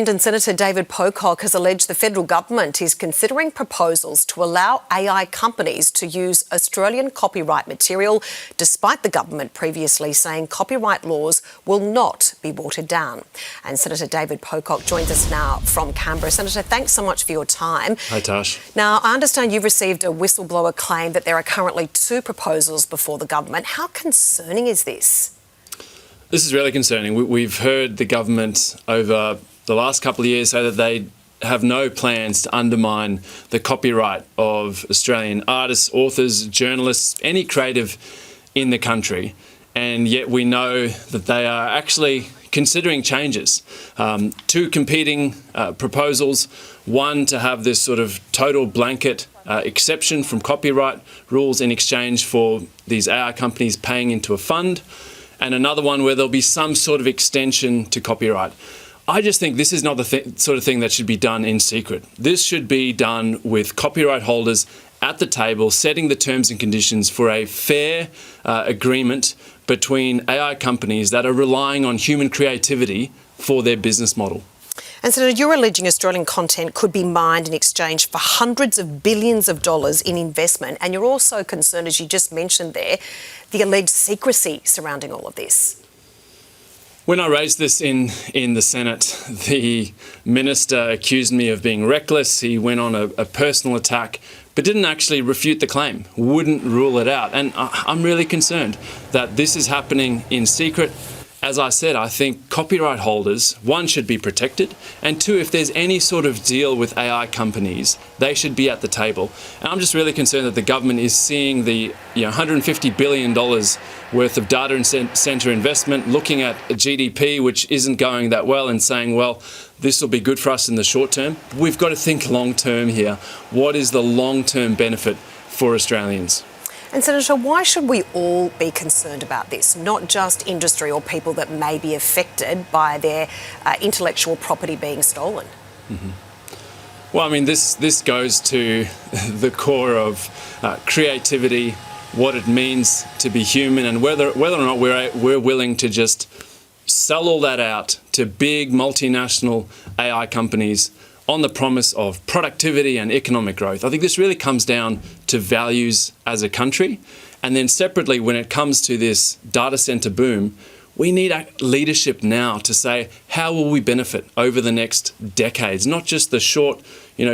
Independent Senator David Pocock has alleged the federal government is considering proposals to allow AI companies to use Australian copyright material, despite the government previously saying copyright laws will not be watered down. And Senator David Pocock joins us now from Canberra. Senator, thanks so much for your time. Hi, Tash. Now, I understand you've received a whistleblower claim that there are currently 2 proposals before the government. How concerning is this? This is really concerning. We've heard the government over the last couple of years say that they have no plans to undermine the copyright of Australian artists, authors, journalists, any creative in the country. And yet we know that they are actually considering changes. 2 competing proposals. One, to have this sort of total blanket exception from copyright rules in exchange for these AI companies paying into a fund. And another one where there'll be some sort of extension to copyright. I just think this is not the sort of thing that should be done in secret. This should be done with copyright holders at the table, setting the terms and conditions for a fair agreement between AI companies that are relying on human creativity for their business model. And so you're alleging Australian content could be mined in exchange for hundreds of billions of dollars in investment. And you're also concerned, as you just mentioned there, the alleged secrecy surrounding all of this. When I raised this in the Senate, the minister accused me of being reckless. He went on a personal attack, but didn't actually refute the claim, wouldn't rule it out. And I'm really concerned that this is happening in secret. As I said, I think copyright holders, 1, should be protected, and 2, if there's any sort of deal with AI companies, they should be at the table. And I'm just really concerned that the government is seeing the $150 billion worth of data center investment, looking at a GDP which isn't going that well and saying, well, this will be good for us in the short term. We've got to think long term here. What is the long-term benefit for Australians? And Senator, why should we all be concerned about this, not just industry or people that may be affected by their intellectual property being stolen? Mm-hmm. Well, I mean, this goes to the core of creativity, what it means to be human, and whether or not we're willing to just sell all that out to big multinational AI companies on the promise of productivity and economic growth. I think this really comes down to values as a country. And then separately, when it comes to this data center boom, we need leadership now to say, how will we benefit over the next decades? Not just the short,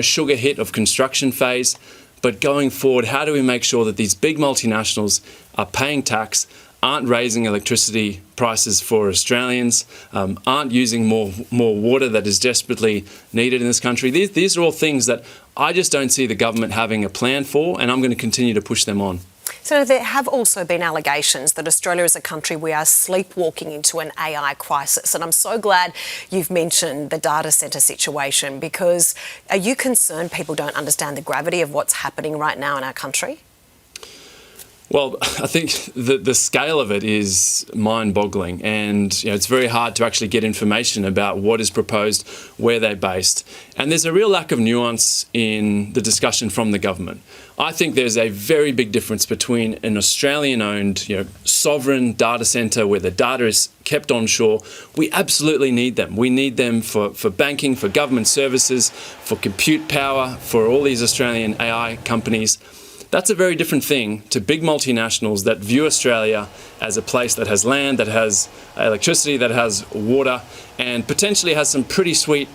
sugar hit of construction phase, but going forward, how do we make sure that these big multinationals are paying tax, aren't raising electricity prices for Australians, aren't using more water that is desperately needed in this country. These are all things that I just don't see the government having a plan for, and I'm going to continue to push them on. So there have also been allegations that Australia is a country we are sleepwalking into an AI crisis. And I'm so glad you've mentioned the data centre situation, because are you concerned people don't understand the gravity of what's happening right now in our country? Well, I think the scale of it is mind-boggling, and it's very hard to actually get information about what is proposed, where they're based. And there's a real lack of nuance in the discussion from the government. I think there's a very big difference between an Australian-owned, sovereign data centre where the data is kept onshore. We absolutely need them. We need them for banking, for government services, for compute power, for all these Australian AI companies. That's a very different thing to big multinationals that view Australia as a place that has land, that has electricity, that has water, and potentially has some pretty sweet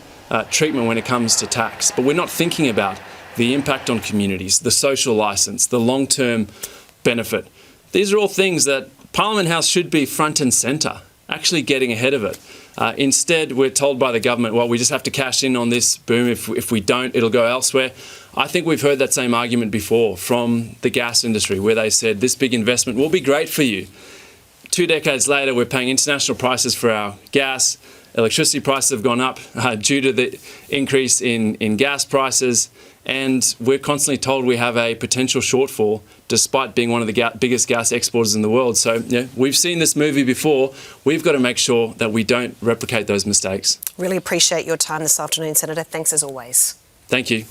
treatment when it comes to tax. But we're not thinking about the impact on communities, the social licence, the long-term benefit. These are all things that Parliament House should be front and centre, actually getting ahead of it. Instead, we're told by the government, well, we just have to cash in on this boom. If we don't, it'll go elsewhere. I think we've heard that same argument before from the gas industry, where they said this big investment will be great for you. 2 decades later, we're paying international prices for our gas. Electricity prices have gone up due to the increase in gas prices. And we're constantly told we have a potential shortfall despite being one of the biggest gas exporters in the world. So we've seen this movie before. We've got to make sure that we don't replicate those mistakes. Really appreciate your time this afternoon, Senator. Thanks as always. Thank you.